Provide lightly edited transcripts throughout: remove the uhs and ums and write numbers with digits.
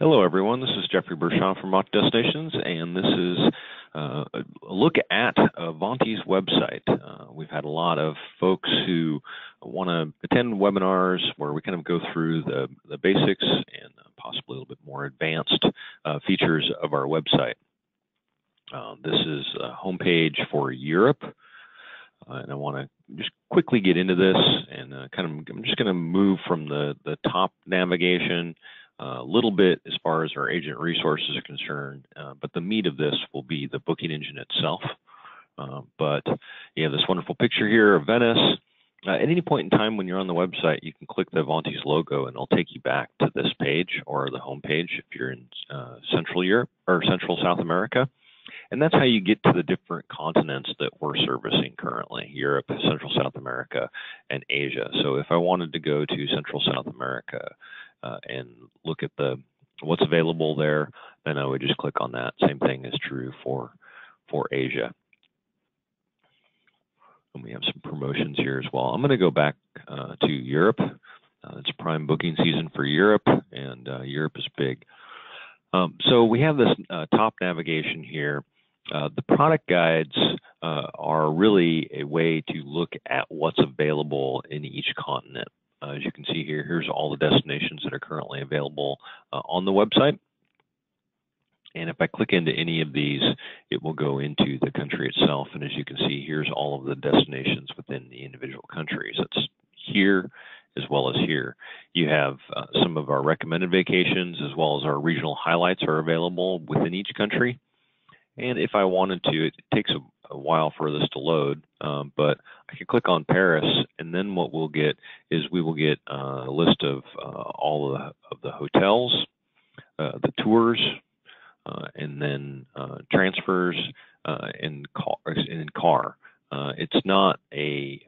Hello, everyone. This is Jeffrey Bershon from Avanti Destinations, and this is a look at Avanti's website. We've had a lot of folks who want to attend webinars where we kind of go through the basics and possibly a little bit more advanced features of our website. This is a homepage for Europe, and I want to just quickly get into this and I'm just going to move from the top navigation a little bit as far as our agent resources are concerned, but the meat of this will be the booking engine itself. But you have this wonderful picture here of Venice. At any point in time when you're on the website, you can click the Avanti's logo and it'll take you back to this page or the home page if you're in Central Europe or Central South America. And that's how you get to the different continents that we're servicing currently: Europe, Central South America, and Asia. So if I wanted to go to Central South America and look at what's available there, then I would just click on that. Same thing is true for Asia. And we have some promotions here as well. I'm going to go back to Europe. It's prime booking season for Europe, and Europe is big. So we have this top navigation here. The product guides are really a way to look at what's available in each continent. As you can see here, here's all the destinations that are currently available on the website. And if I click into any of these, it will go into the country itself. And as you can see, here's all of the destinations within the individual countries. It's here as well as here. You have some of our recommended vacations as well as our regional highlights are available within each country. And if I wanted to, it takes a while for this to load, but I can click on Paris, and then what we'll get is we will get a list of all of the hotels, the tours, and then transfers and car. It's not a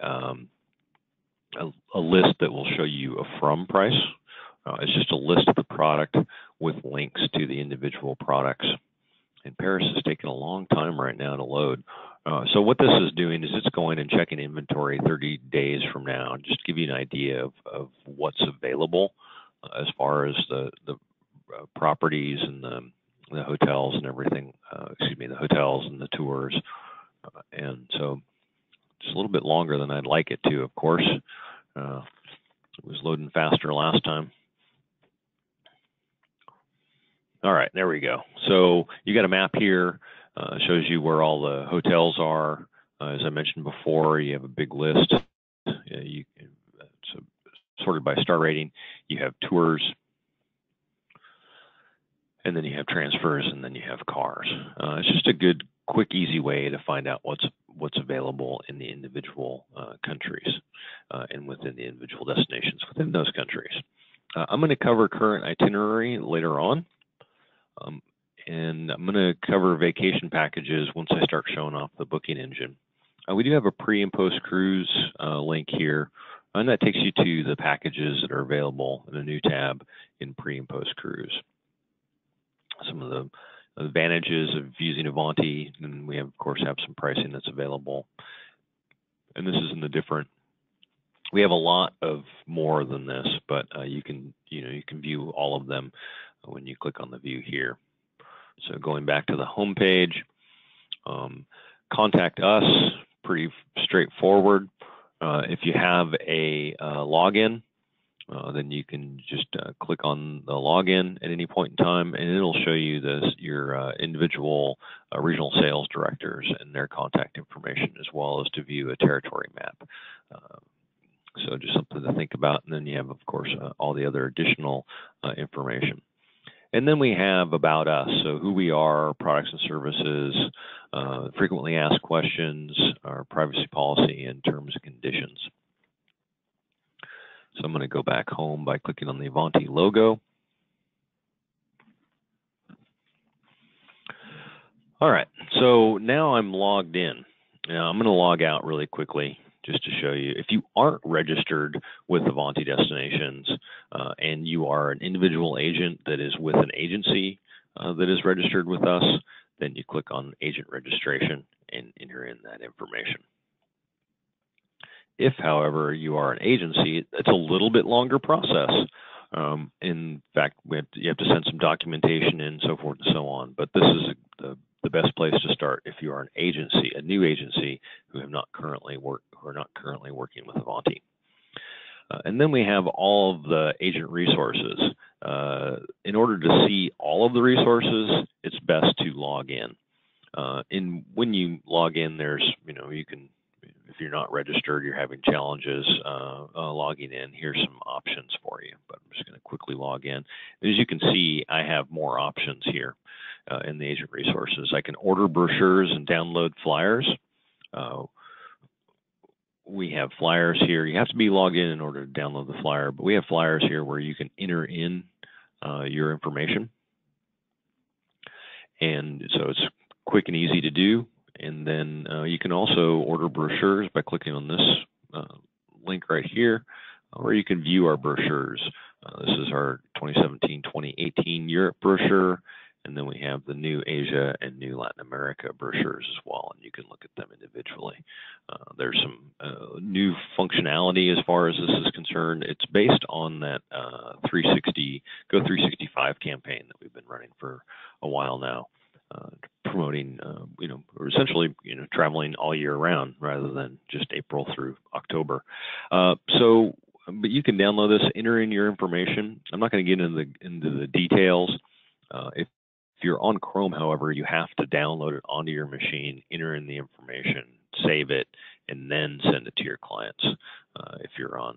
list that will show you a from price. It's just a list of the product with links to the individual products. And Paris is taking a long time right now to load. So what this is doing is it's going and checking inventory 30 days from now, just to give you an idea of what's available as far as the properties and the hotels and everything, the hotels and the tours. And so just a little bit longer than I'd like it to, of course. It was loading faster last time. All right, there we go. So you got a map here, shows you where all the hotels are. As I mentioned before, you have a big list. It's sorted by star rating. You have tours, and then you have transfers, and then you have cars. It's just a good, quick, easy way to find out what's available in the individual countries and within the individual destinations within those countries. I'm going to cover current itinerary later on. And I'm going to cover vacation packages once I start showing off the booking engine. We do have a pre and post cruise link here, and that takes you to the packages that are available in a new tab in pre and post cruise. Some of the advantages of using Avanti, and we have, of course, have some pricing that's available. And this is in the different. We have a lot of more than this, but you can view all of them when you click on the view here. So going back to the home page, contact us, pretty straightforward. If you have a login, then you can just click on the login at any point in time, and it'll show you your individual regional sales directors and their contact information, as well as to view a territory map. So just something to think about. And then you have, of course, all the other additional information. And then we have about us, so who we are, products and services, frequently asked questions, our privacy policy, and terms and conditions. So I'm going to go back home by clicking on the Avanti logo. All right, so now I'm logged in. Now I'm going to log out really quickly, just to show you. If you aren't registered with Avanti Destinations and you are an individual agent that is with an agency that is registered with us, then you click on agent registration and enter in that information. If, however, you are an agency, it's a little bit longer process. In fact, you have to send some documentation in, so forth and so on. But this is the best place to start if you are an agency, a new agency who are not currently working with Avanti. And then we have all of the agent resources. In order to see all of the resources, it's best to log in. When you log in, there's, you can, if you're not registered, you're having challenges logging in, here's some options for you. But I'm just going to quickly log in. As you can see, I have more options here in the agent resources. I can order brochures and download flyers. We have flyers here. You have to be logged in order to download the flyer, but we have flyers here where you can enter in your information. And so it's quick and easy to do. And then you can also order brochures by clicking on this link right here, or you can view our brochures. This is our 2017-2018 Europe brochure, and then we have the new Asia and new Latin America brochures as well, and you can look at them individually. There's some new functionality as far as this is concerned. It's based on that Go 365 campaign that we've been running for a while now. Promoting, or essentially, traveling all year round rather than just April through October. But you can download this, enter in your information. I'm not going to get into the details. If you're on Chrome, however, you have to download it onto your machine, enter in the information, save it, and then send it to your clients. If you're on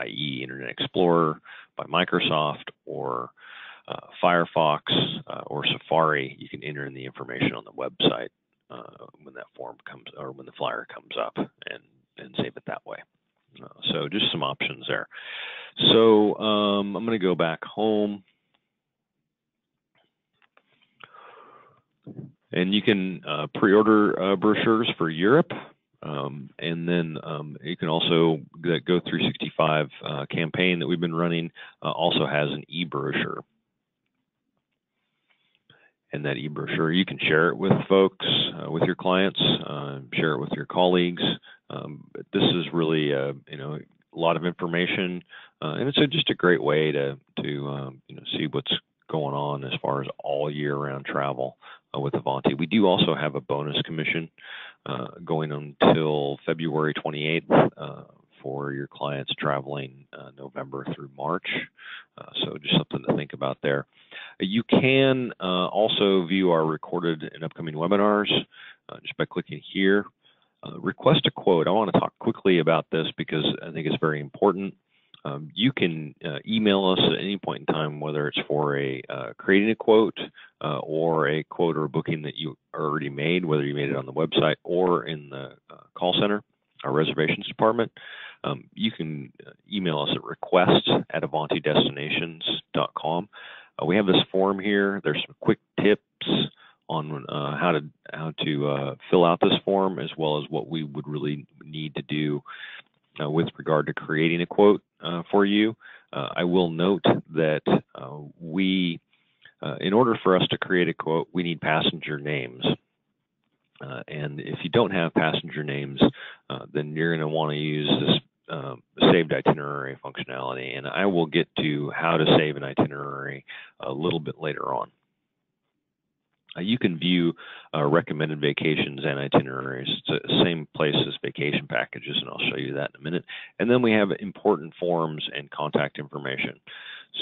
IE, Internet Explorer by Microsoft, or Firefox or Safari, you can enter in the information on the website when that form comes, or when the flyer comes up, and save it that way. So just some options there. So I'm going to go back home, and you can pre-order brochures for Europe. And then you can also, that Go 365 campaign that we've been running also has an e-brochure. And that e-brochure, you can share it with folks, with your clients, share it with your colleagues. This is really, a lot of information, and it's just a great way to see what's going on as far as all year-round travel with Avanti. We do also have a bonus commission going until February 28th for your clients traveling November through March. So just something to think about there. You can also view our recorded and upcoming webinars just by clicking here. Request a quote. I want to talk quickly about this because I think it's very important. You can email us at any point in time, whether it's for creating a quote or a quote or a booking that you already made, whether you made it on the website or in the call center, our reservations department. You can email us at requests@avantidestinations.com. We have this form here. There's some quick tips on how to fill out this form, as well as what we would really need to do with regard to creating a quote for you. I will note that in order for us to create a quote, we need passenger names. And if you don't have passenger names, then you're going to want to use this saved itinerary functionality. And I will get to how to save an itinerary a little bit later on. You can view recommended vacations and itineraries. It's the same place as vacation packages, and I'll show you that in a minute. And then we have important forms and contact information.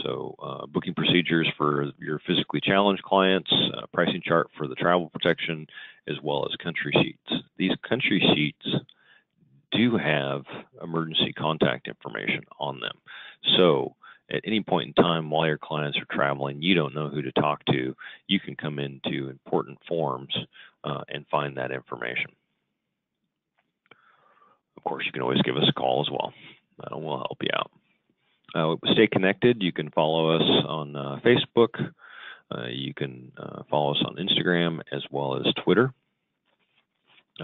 So booking procedures for your physically challenged clients, pricing chart for the travel protection, as well as country sheets. These country sheets do have emergency contact information on them. So at any point in time while your clients are traveling, you don't know who to talk to, you can come into important forms and find that information. Of course, you can always give us a call as well. We'll help you out. Stay connected. You can follow us on Facebook. You can follow us on Instagram as well as Twitter.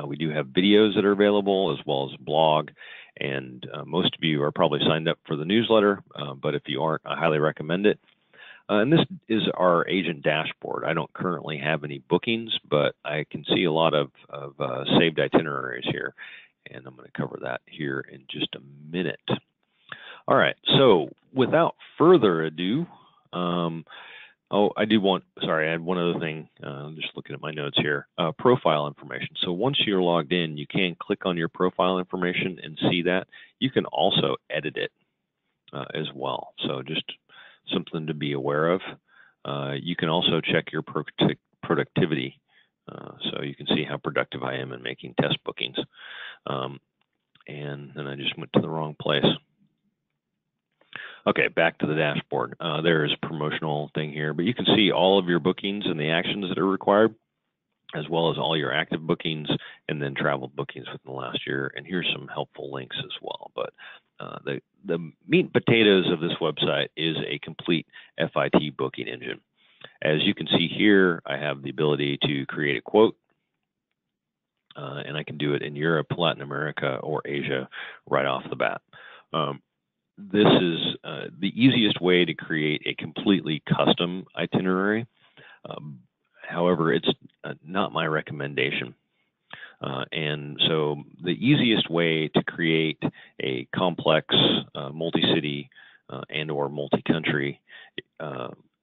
We do have videos that are available as well as a blog, and most of you are probably signed up for the newsletter, but if you aren't, I highly recommend it. And this is our agent dashboard. I don't currently have any bookings, but I can see a lot of saved itineraries here, and I'm going to cover that here in just a minute. All right, so without further ado, I had one other thing, just looking at my notes here, profile information. So once you're logged in, you can click on your profile information and see that. You can also edit it as well, so just something to be aware of. You can also check your productivity, so you can see how productive I am in making test bookings. And then I just went to the wrong place. Okay, back to the dashboard. There's a promotional thing here, but you can see all of your bookings and the actions that are required, as well as all your active bookings and then travel bookings within the last year. And here's some helpful links as well. But the meat and potatoes of this website is a complete FIT booking engine. As you can see here, I have the ability to create a quote, and I can do it in Europe, Latin America, or Asia right off the bat. This is the easiest way to create a completely custom itinerary. However, it's not my recommendation. And so the easiest way to create a complex multi-city and or multi-country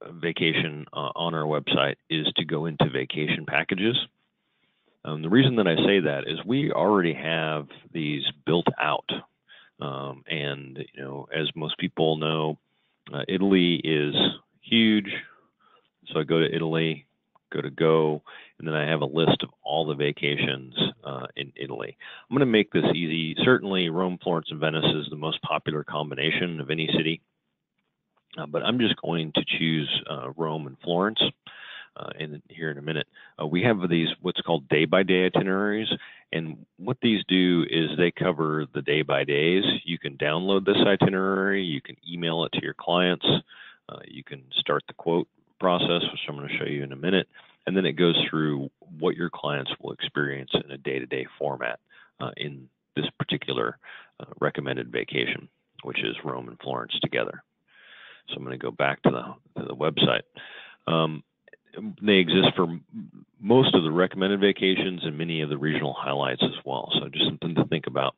vacation on our website is to go into vacation packages. The reason that I say that is we already have these built out. And, you know, as most people know, Italy is huge. So I go to Italy, go, and then I have a list of all the vacations in Italy. I'm going to make this easy. Certainly Rome, Florence, and Venice is the most popular combination of any city. But I'm just going to choose Rome and Florence. And here in a minute, we have these what's called day-by-day itineraries, and what these do is they cover the day-by-days. You can download this itinerary, you can email it to your clients, you can start the quote process, which I'm going to show you in a minute, and then it goes through what your clients will experience in a day-to-day format in this particular recommended vacation, which is Rome and Florence together. So I'm going to go back to the website. They exist for most of the recommended vacations and many of the regional highlights as well. So just something to think about.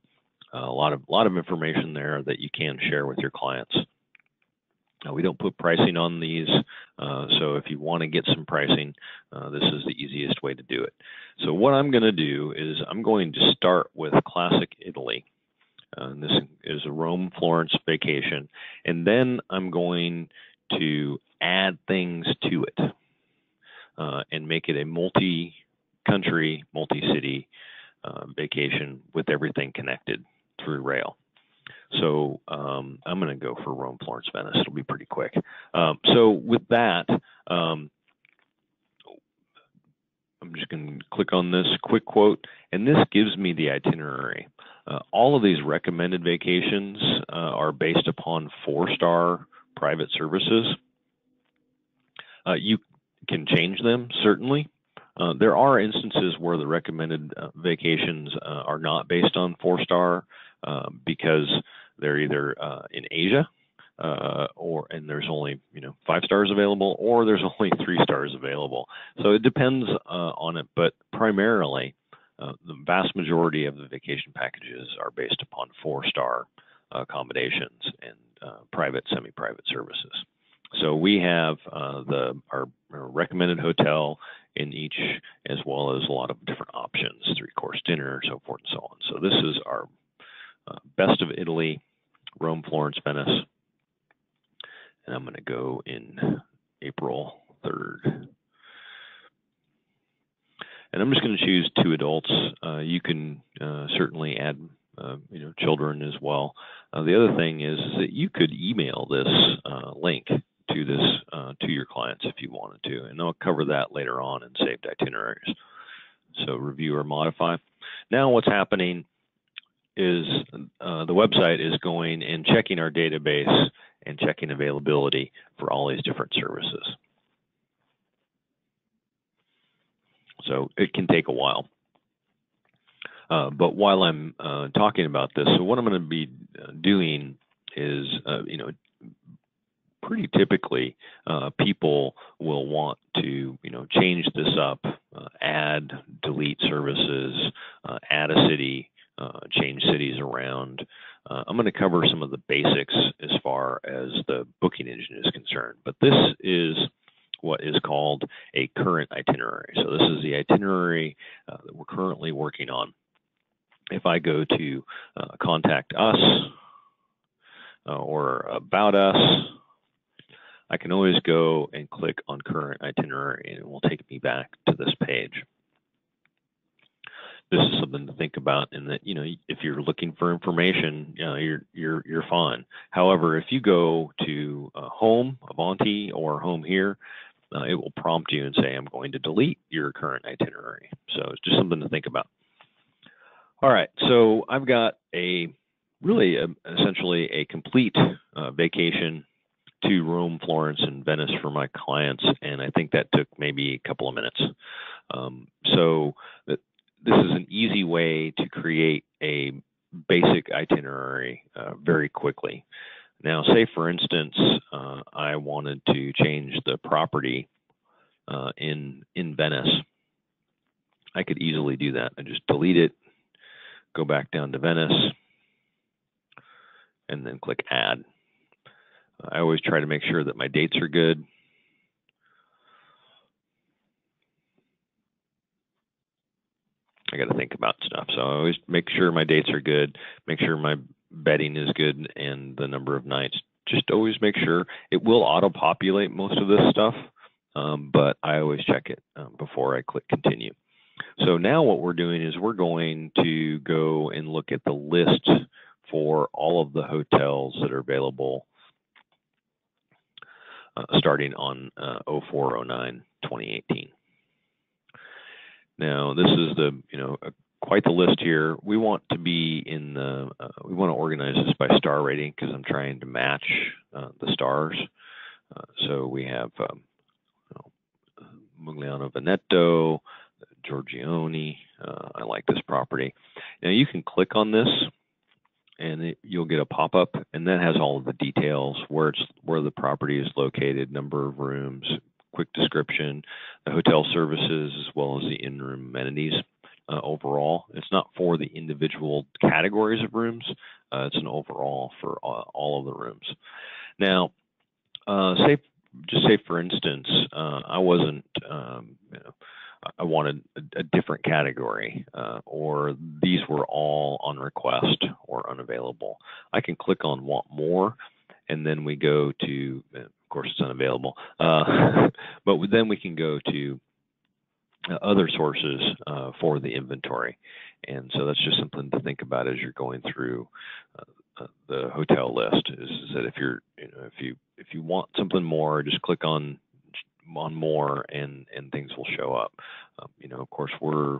A lot of information there that you can share with your clients. We don't put pricing on these, so if you want to get some pricing, this is the easiest way to do it. So what I'm going to do is I'm going to start with Classic Italy. This is a Rome, Florence vacation, and then I'm going to add things to it. And make it a multi-country, multi-city vacation with everything connected through rail. So I'm going to go for Rome, Florence, Venice. It'll be pretty quick. So with that, I'm just going to click on this quick quote, and this gives me the itinerary. All of these recommended vacations are based upon 4-star private services. You can change them, certainly. There are instances where the recommended vacations are not based on 4-star because they're either in Asia and there's only 5 stars available, or there's only 3 stars available. So it depends on it, but primarily the vast majority of the vacation packages are based upon 4-star accommodations and private, semi-private services. So we have our recommended hotel in each, as well as a lot of different options, 3-course dinner, so forth and so on. So this is our best of Italy, Rome, Florence, Venice. And I'm going to go in April 3rd. And I'm just going to choose 2 adults. You can certainly add children as well. The other thing is that you could email this link to your clients if you wanted to, and I'll cover that later on in saved itineraries. So review or modify. Now what's happening is the website is going and checking our database and checking availability for all these different services. So it can take a while. But while I'm talking about this, so what I'm going to be doing is, pretty typically, people will want to, change this up, add, delete services, add a city, change cities around. I'm going to cover some of the basics as far as the booking engine is concerned, but this is what is called a current itinerary. So this is the itinerary that we're currently working on. If I go to contact us or about us, I can always go and click on current itinerary and it will take me back to this page. This is something to think about in that, if you're looking for information, you're fine. However, if you go to home, Avanti, or home here, it will prompt you and say, I'm going to delete your current itinerary. So it's just something to think about. All right, so I've got essentially a complete vacation to Rome, Florence, and Venice for my clients, and I think that took maybe a couple of minutes. So this is an easy way to create a basic itinerary very quickly. Now, say for instance, I wanted to change the property in Venice. I could easily do that. I just delete it, go back down to Venice, and then click Add. I always try to make sure that my dates are good. I got to think about stuff. So I always make sure my dates are good, make sure my bedding is good, and the number of nights. Just always make sure. It will auto-populate most of this stuff, but I always check it before I click Continue. So now what we're doing is we're going to go and look at the list for all of the hotels that are available starting on 04/09/2018. Now this is quite the list here. We want to be in the we want to organize this by star rating because I'm trying to match the stars. So we have Mugliano Veneto, Giorgione. I like this property. Now you can click on this and you'll get a pop-up, and that has all of the details, where the property is located, number of rooms, quick description, the hotel services, as well as the in-room amenities. Overall, it's not for the individual categories of rooms. It's an overall for all of the rooms. Now, say for instance, I wasn't, I wanted a different category, or these were all on request or unavailable. I can click on Want More, and then we go to, of course it's unavailable, but then we can go to other sources for the inventory. And so that's just something to think about as you're going through the hotel list, is that if you want something more, just click on more and things will show up. Of course we're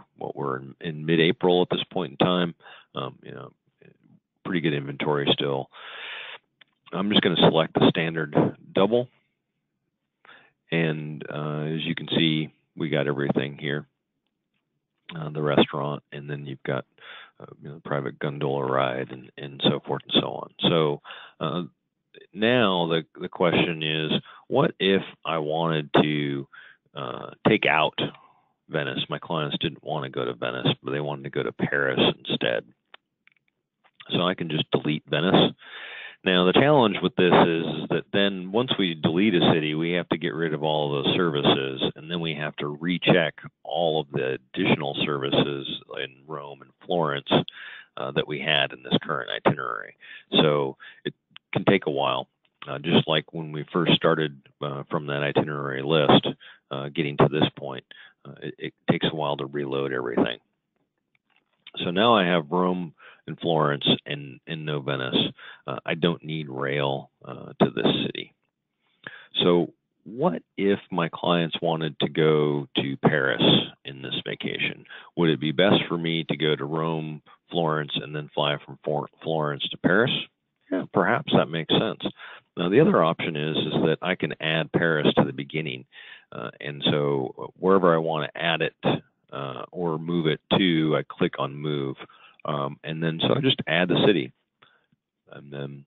in mid-April at this point in time. Pretty good inventory still. I'm just going to select the standard double, and as you can see, we got everything here. The restaurant, and then you've got private gondola ride and so forth and so on. So now the question is, what if I wanted to take out Venice? My clients didn't want to go to Venice, but they wanted to go to Paris instead. So I can just delete Venice. Now the challenge with this is that then once we delete a city, we have to get rid of all of those services, and then we have to recheck all of the additional services in Rome and Florence that we had in this current itinerary. So it can take a while. Just like when we first started from that itinerary list, getting to this point, it takes a while to reload everything. So now I have Rome and Florence and no Venice. I don't need rail to this city. So what if my clients wanted to go to Paris in this vacation? Would it be best for me to go to Rome, Florence, and then fly from Florence to Paris? Yeah, perhaps that makes sense. Now, the other option is that I can add Paris to the beginning. And so wherever I want to add it or move it to, I click on Move. And then so I just add the city. And then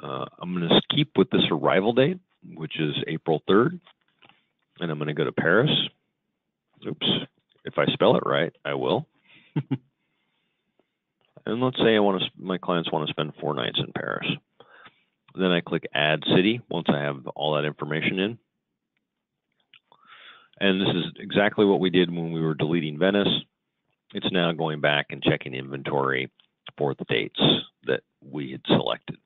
I'm going to keep with this arrival date, which is April 3rd. And I'm going to go to Paris. Oops. If I spell it right, I will. And let's say my clients want to spend 4 nights in Paris. Then I click Add City once I have all that information in. And this is exactly what we did when we were deleting Venice. It's now going back and checking inventory for the dates that we had selected.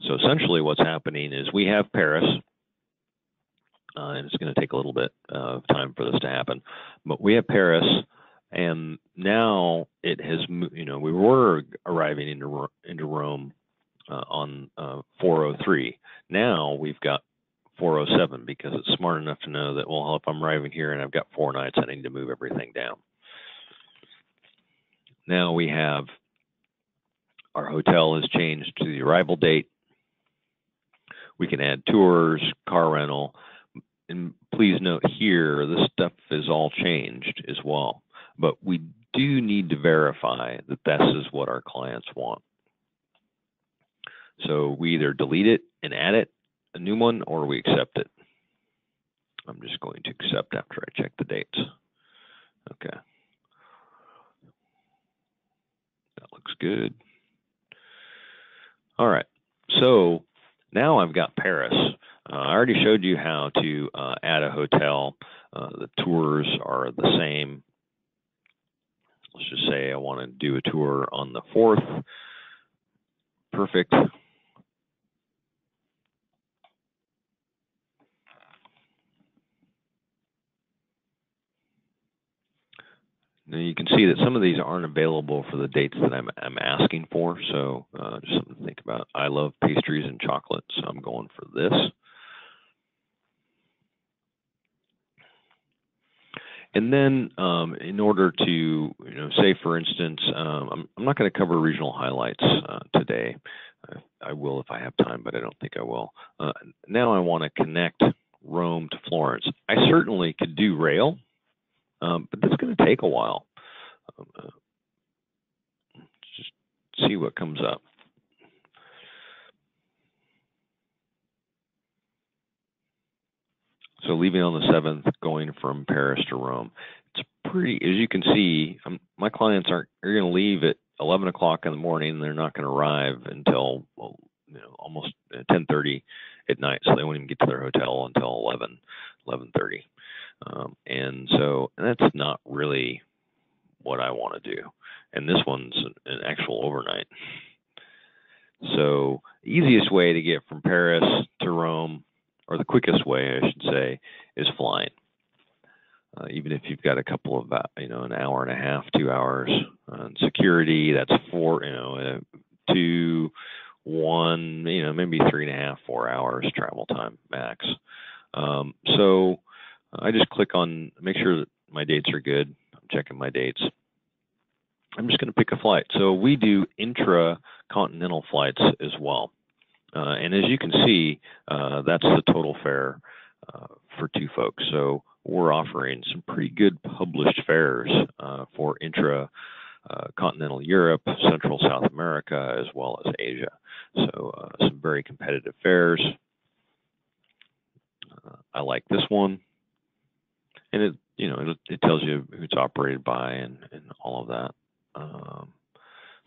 So essentially what's happening is we have Paris, and it's going to take a little bit of time for this to happen, but we have Paris, and now it has, we were arriving into Rome on 403. Now we've got 407 because it's smart enough to know that, well, if I'm arriving here and I've got 4 nights, I need to move everything down. Now we have our hotel has changed to the arrival date. We can add tours, car rental, and please note here, this stuff is all changed as well. But we do need to verify that this is what our clients want. So we either delete it and add a new one, or we accept it. I'm just going to accept after I check the dates. Okay. That looks good. All right. So now I've got Paris. I already showed you how to add a hotel. The tours are the same. Let's just say I want to do a tour on the 4th. Perfect. Now you can see that some of these aren't available for the dates that I'm asking for, so just something to think about. I love pastries and chocolate, so I'm going for this. And then in order to, say for instance, I'm not going to cover regional highlights today. I will if I have time, but I don't think I will. Now I want to connect Rome to Florence. I certainly could do rail, but that's going to take a while. Just see what comes up. So leaving on the 7th, going from Paris to Rome. It's pretty, as you can see, my clients are going to leave at 11 o'clock in the morning, and they're not going to arrive until, almost 10:30 at night. So they won't even get to their hotel until 11:30. And that's not really what I want to do. And this one's an actual overnight. So the easiest way to get from Paris to Rome, or the quickest way, I should say, is flying. Even if you've got a couple of, an hour and a half, 2 hours. Security, that's 2, 1, maybe 3.5, 4 hours travel time max. So I just click on, make sure that my dates are good. I'm checking my dates. I'm just going to pick a flight. So we do intra-continental flights as well. And as you can see, that's the total fare for 2 folks. So we're offering some pretty good published fares for intra-continental Europe, Central South America, as well as Asia. So some very competitive fares. I like this one. And it tells you who it's operated by and all of that.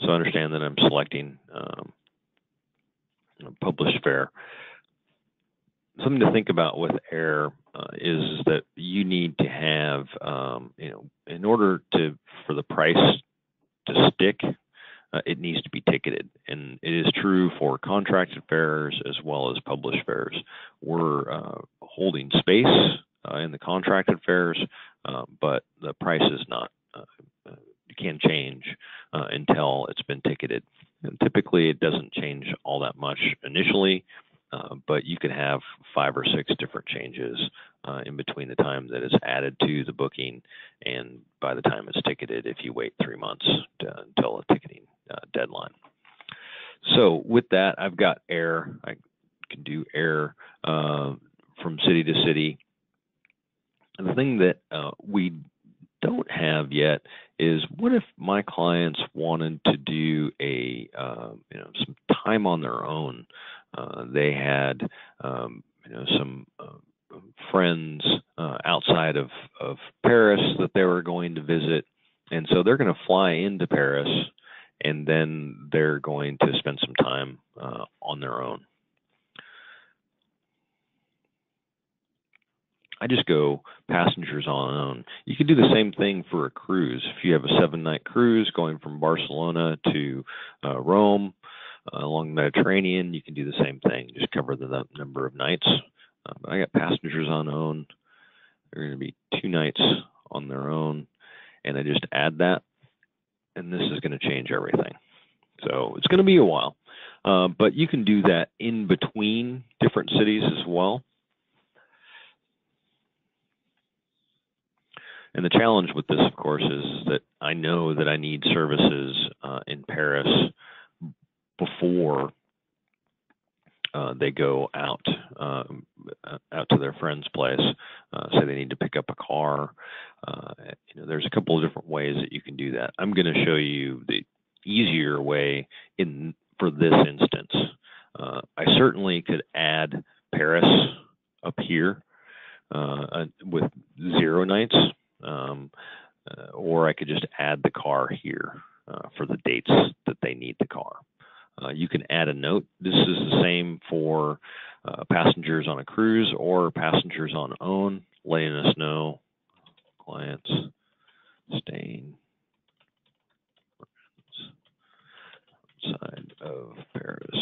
So understand that I'm selecting published fare. Something to think about with air is that you need to have, in order for the price to stick, it needs to be ticketed. And it is true for contracted fares as well as published fares. We're holding space in the contracted fares, but the price is not. It can change until it's been ticketed. And typically, it doesn't change all that much initially, but you can have 5 or 6 different changes in between the time that it's added to the booking and by the time it's ticketed if you wait 3 months until a ticketing deadline. So with that, I've got air. I can do air from city to city. And the thing that we don't have yet is, what if my clients wanted to do some time on their own? They had some friends outside of Paris that they were going to visit, and so they're going to fly into Paris, and then they're going to spend some time on their own. I just go passengers on own. You can do the same thing for a cruise. If you have a 7-night cruise going from Barcelona to Rome along the Mediterranean, you can do the same thing. Just cover the number of nights. I got passengers on own. They're going to be 2 nights on their own, and I just add that, and this is going to change everything. So it's going to be a while, but you can do that in between different cities as well. And the challenge with this, of course, is that I know that I need services in Paris before they go out to their friend's place. Say they need to pick up a car. There's a couple of different ways that you can do that. I'm going to show you the easier way for this instance. I certainly could add Paris up here with 0 nights. Or I could just add the car here for the dates that they need the car. You can add a note. This is the same for passengers on a cruise or passengers on own, letting us know clients staying outside of Paris.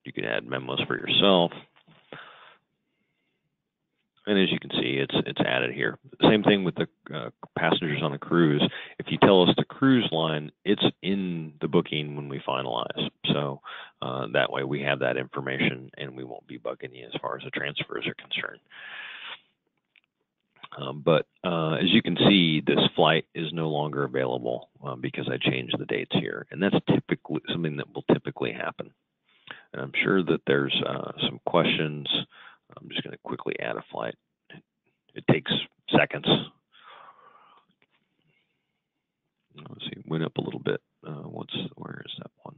You can add memos for yourself. And as you can see, it's added here. Same thing with the passengers on a cruise. If you tell us the cruise line, it's in the booking when we finalize. So that way we have that information and we won't be bugging you as far as the transfers are concerned. But as you can see, this flight is no longer available because I changed the dates here. And that's typically something that will typically happen. And I'm sure that there's some questions. I'm just going to quickly add a flight. It takes seconds. Let's see, went up a little bit. Where is that one?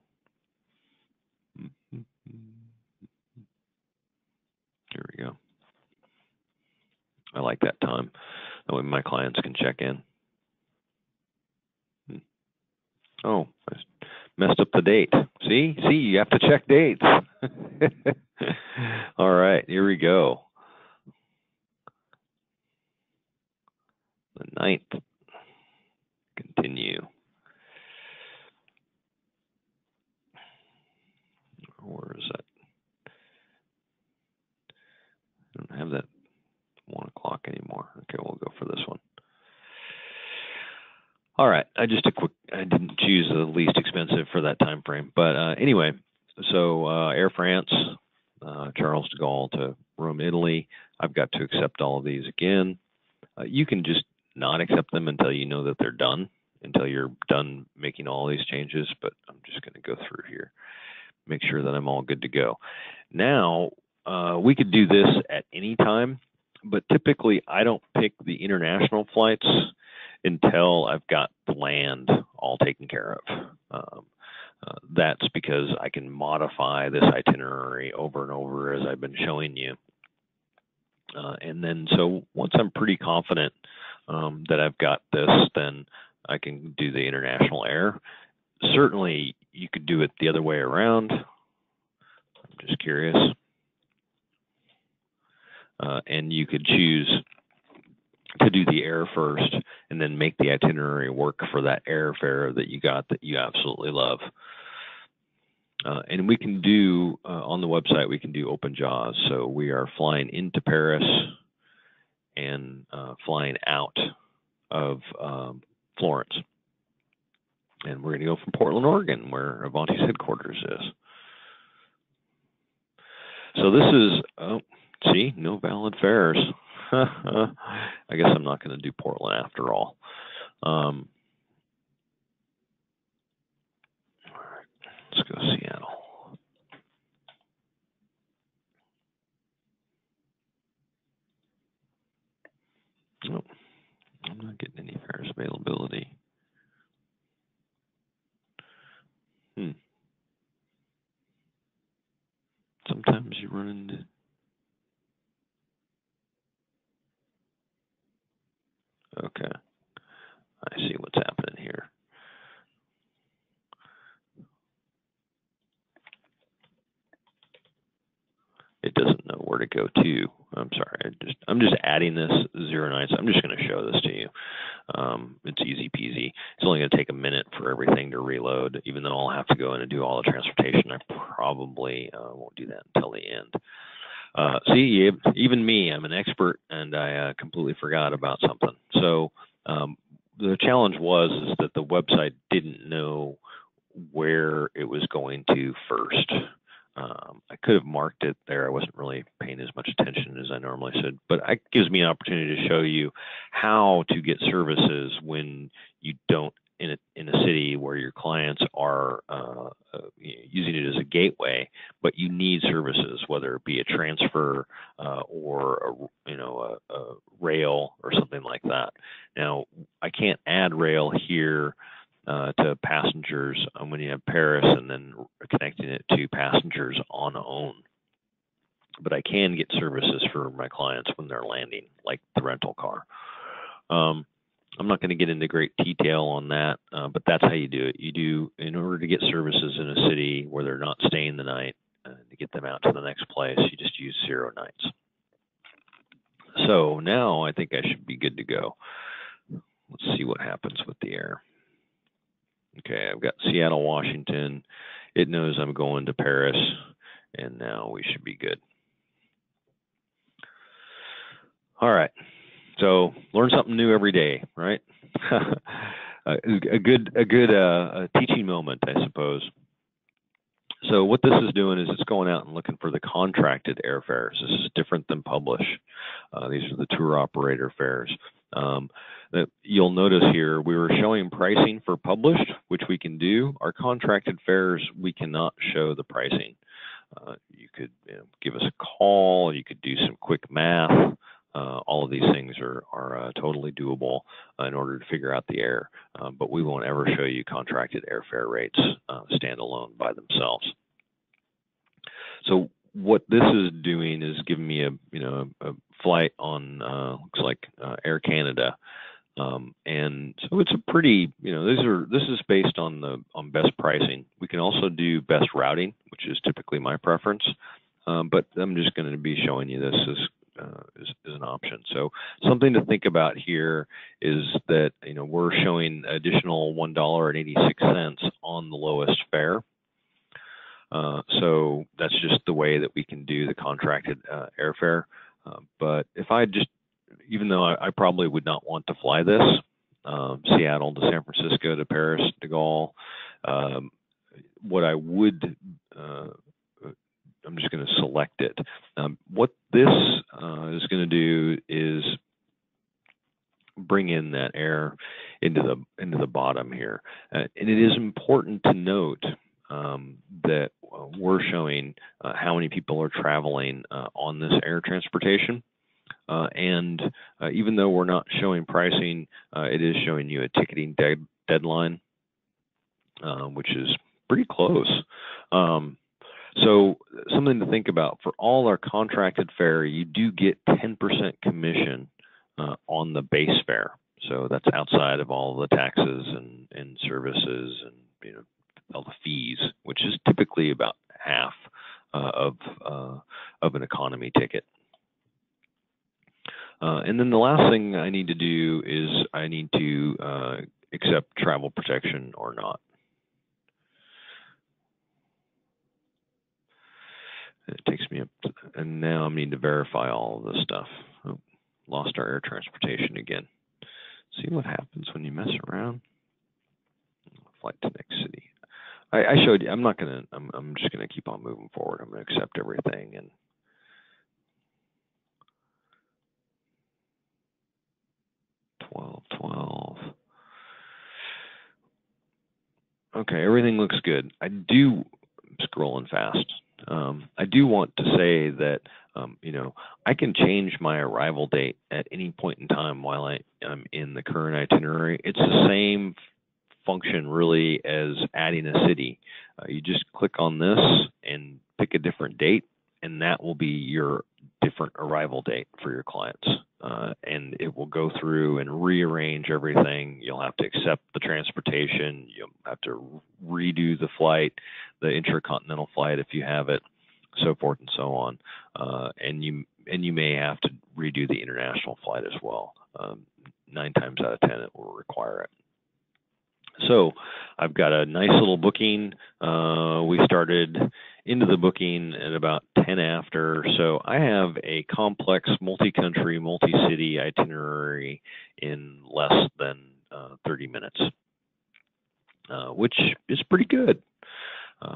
Here we go. I like that time. That way my clients can check in. Oh, I messed up the date. See, you have to check dates. All right, here we go. The 9th. Continue. Where is that? I don't have that 1 o'clock anymore. Okay, we'll go for this one. All right, I didn't choose the least expensive for that time frame. But anyway, so Air France, Charles de Gaulle to Rome, Italy. I've got to accept all of these again. You can just not accept them until you know that they're done, until you're done making all these changes. But I'm just going to go through here, make sure that I'm all good to go. Now, we could do this at any time, but typically I don't pick the international flights until I've got the land all taken care of. That's because I can modify this itinerary over and over as I've been showing you. And then so once I'm pretty confident that I've got this, then I can do the international air. Certainly you could do it the other way around. I'm just curious. And you could choose to do the air first and then make the itinerary work for that airfare that you got that you absolutely love. And we can do, on the website, we can do open jaws. So we are flying into Paris and flying out of Florence. And we're going to go from Portland, Oregon, where Avanti's headquarters is. So this is, see, no valid fares. I guess I'm not going to do Portland after all. All right, let's go Seattle. Nope, I'm not getting any fares availability. Sometimes you run into it doesn't know where to go to. I'm sorry, I'm just adding this 0 nights. I'm just going to show this to you. It's easy peasy. It's only going to take a minute for everything to reload, even though I'll have to go in and do all the transportation. I probably won't do that until the end. See, even me, I'm an expert, and I completely forgot about something. So the challenge is that the website didn't know where it was going to first. I could have marked it there. I wasn't really paying as much attention as I normally should, but it gives me an opportunity to show you how to get services when you don't in a city where your clients are using it as a gateway, but you need services, whether it be a transfer or a rail or something like that. Now, I can't add rail here to passengers when you have Paris and then connecting it to passengers on OWN. But I can get services for my clients when they're landing, like the rental car. I'm not going to get into great detail on that, but that's how you do it. You do, in order to get services in a city where they're not staying the night, to get them out to the next place, you just use 0 nights. So now I think I should be good to go. Let's see what happens with the air. Okay, I've got Seattle, Washington. It knows I'm going to Paris, and now we should be good. All right, so learn something new every day, right? a good teaching moment, I suppose. So what this is doing is it's going out and looking for the contracted airfares. This is different than publish. These are the tour operator fares. That you'll notice here, we were showing pricing for published, which we can do. Our contracted fares, we cannot show the pricing. You could give us a call. You could do some quick math. All of these things are totally doable in order to figure out the air, but we won't ever show you contracted airfare rates standalone by themselves. So what this is doing is giving me a flight on looks like Air Canada, and so it's a pretty this is based on best pricing. We can also do best routing, which is typically my preference, but I'm just going to be showing you this as an option. So something to think about here is that we're showing additional $1.86 on the lowest fare. So that's just the way that we can do the contracted airfare. But if I just, even though I probably would not want to fly this, Seattle to San Francisco to Paris de Gaulle, what I would I'm just going to select it. What this is going to do is bring in that air into the bottom here, and it is important to note that we're showing how many people are traveling on this air transportation, and even though we're not showing pricing, it is showing you a ticketing deadline, which is pretty close. So something to think about, for all our contracted fare, you do get 10% commission on the base fare. So that's outside of all the taxes and services and all the fees, which is typically about half of an economy ticket. And then the last thing I need to do is I need to accept travel protection or not. It takes me up to, and now I need to verify all of this stuff. Oh, lost our air transportation again. See what happens when you mess around. Flight to next city. I showed you. I'm just gonna keep on moving forward. I'm gonna accept everything and. Okay, everything looks good. I'm scrolling fast. I do want to say that, I can change my arrival date at any point in time while I'm in the current itinerary. It's the same function really as adding a city. You just click on this and pick a different date, and that will be your different arrival date for your clients. And it will go through and rearrange everything. You'll have to accept the transportation. You'll have to redo the flight, the intercontinental flight if you have it. so forth and so on. And you may have to redo the international flight as well. 9 times out of 10, it will require it. So I've got a nice little booking. We started into the booking at about 10 after. So I have a complex multi-country, multi-city itinerary in less than 30 minutes, which is pretty good,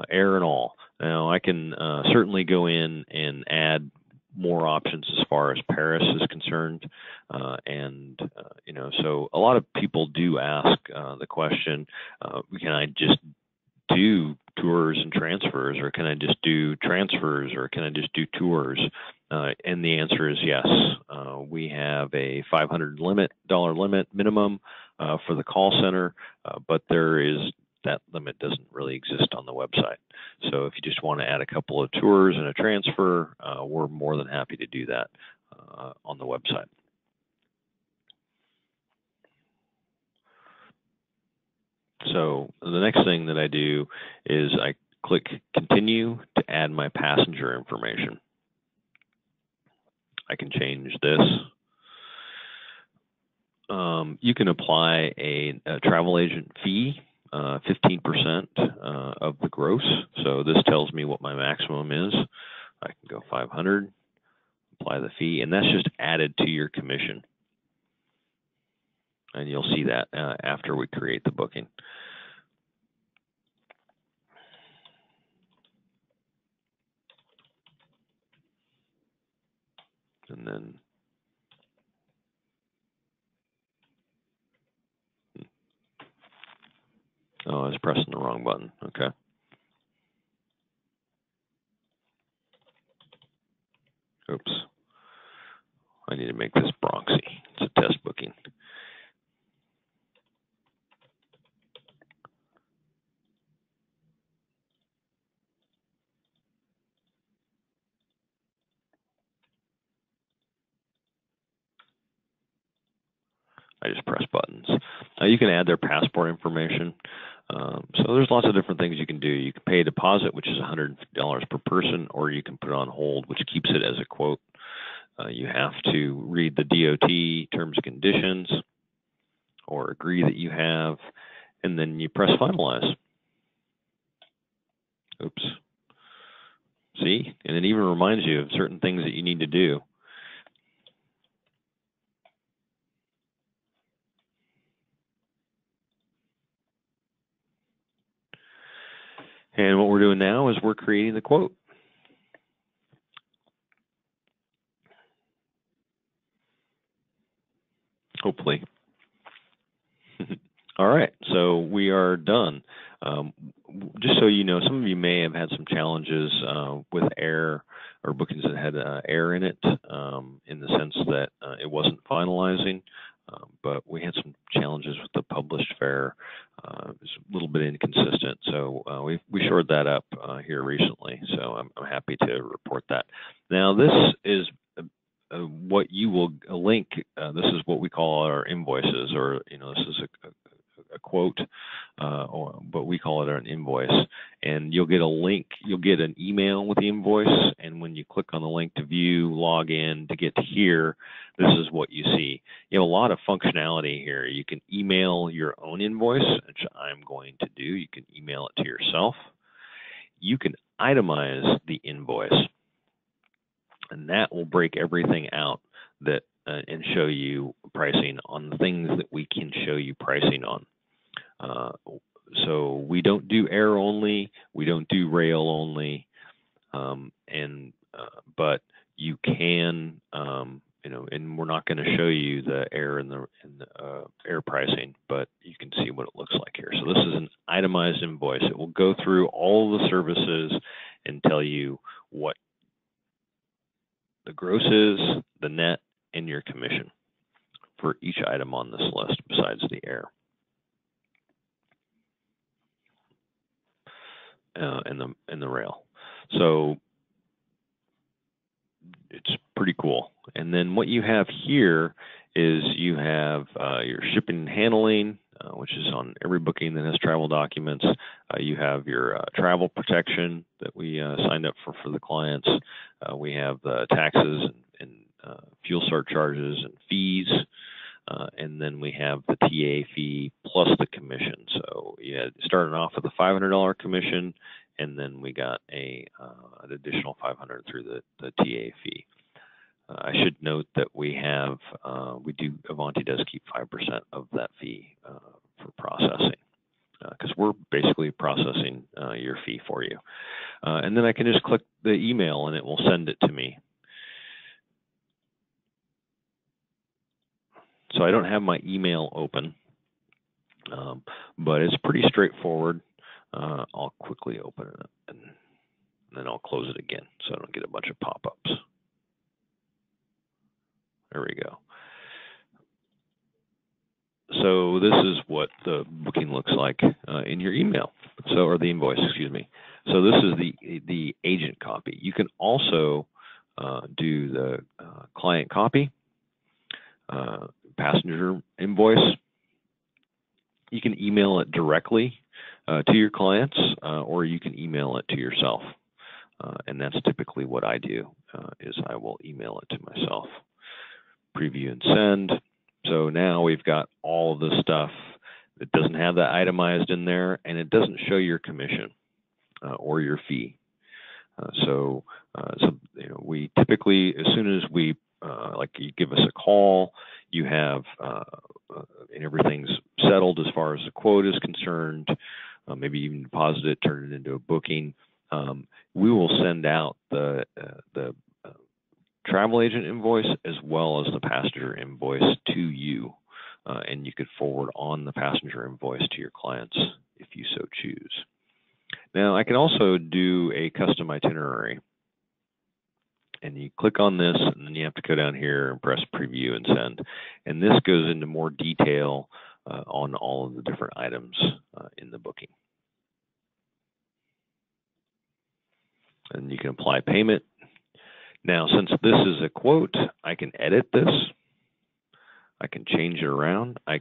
air and all. Now I can certainly go in and add more options as far as Paris is concerned. So a lot of people do ask the question, can I just do tours and transfers, or can I just do transfers, or can I just do tours? And the answer is yes. We have a $500 limit minimum for the call center, but that limit doesn't really exist on the website. So if you just want to add a couple of tours and a transfer, we're more than happy to do that on the website. So the next thing that I do is I click continue to add my passenger information. I can change this. You can apply a travel agent fee, 15% of the gross. So this tells me what my maximum is. I can go 500, apply the fee, and that's just added to your commission. And you'll see that after we create the booking. And then I was pressing the wrong button. Okay. Oops. I need to make this Bronxy. It's a test booking. I just press buttons. You can add their passport information. So there's lots of different things you can do. You can pay a deposit, which is $100 per person, or you can put it on hold, which keeps it as a quote. You have to read the DOT terms and conditions or agree that you have, and then you press finalize. Oops. See? And it even reminds you of certain things that you need to do. And what we're doing now is we're creating the quote. Hopefully. All right, so we are done. Just so you know, some of you may have had some challenges with air or bookings that had air in it, in the sense that it wasn't finalizing, but we had some challenges with the published fare. It was a little bit inconsistent, so we shored that up here recently, so I'm happy to report that. Now, this is what you will link. This is what we call our invoices, or this is a quote, but we call it an invoice. And you'll get a link. You'll get an email with the invoice, and when you click on the link to view, log in to get to here, this is what you see. You have a lot of functionality here. You can email your own invoice, which I'm going to do. You can email it to yourself. You can itemize the invoice, and that will break everything out that and show you pricing on the things that we can show you pricing on. So we don't do air only, we don't do rail only, but you can, and we're not going to show you the air and the air pricing, but you can see what it looks like here. So this is an itemized invoice. It will go through all the services and tell you what the gross is, the net, and your commission for each item on this list besides the air and the rail. So it's pretty cool. And then what you have here is you have your shipping and handling, which is on every booking that has travel documents. You have your travel protection that we signed up for the clients. We have the taxes and fuel surcharges and fees. And then we have the TA fee plus the commission. So you had started off with a $500 commission, and then we got an additional $500 through the TA fee. I should note that Avanti does keep 5% of that fee for processing, because we're basically processing your fee for you. And then I can just click the email and it will send it to me. So I don't have my email open, but it's pretty straightforward. I'll quickly open it up and then I'll close it again so I don't get a bunch of pop-ups. There we go. So this is what the booking looks like in your email, or the invoice, excuse me. So this is the agent copy. You can also do the client copy, passenger invoice. You can email it directly to your clients, or you can email it to yourself. And that's typically what I do, is I will email it to myself. Preview and send. So now we've got all of the stuff that doesn't have that itemized in there, and it doesn't show your commission or your fee. So we typically, as soon as we like you give us a call, you have and everything's settled as far as the quote is concerned, maybe even deposit it, turn it into a booking. We will send out the travel agent invoice as well as the passenger invoice to you, and you could forward on the passenger invoice to your clients if you so choose. Now, I can also do a custom itinerary, and you click on this, and then you have to go down here and press preview and send, and this goes into more detail on all of the different items in the booking. And you can apply payment. Now, since this is a quote, I can edit this. I can change it around. I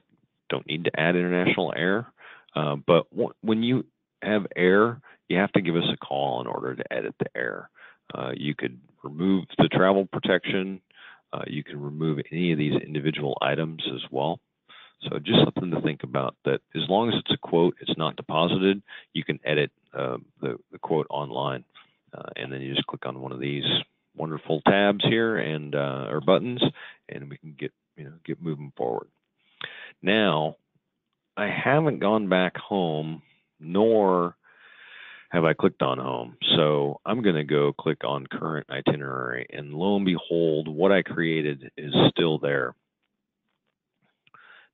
don't need to add international air, but when you have air, you have to give us a call in order to edit the air. You could remove the travel protection. You can remove any of these individual items as well. So just something to think about, that as long as it's a quote, it's not deposited, you can edit the quote online. And then you just click on one of these wonderful tabs here and or buttons, and we can get moving forward. Now, I haven't gone back home, nor have I clicked on home. So I'm going to go click on current itinerary, and lo and behold, what I created is still there.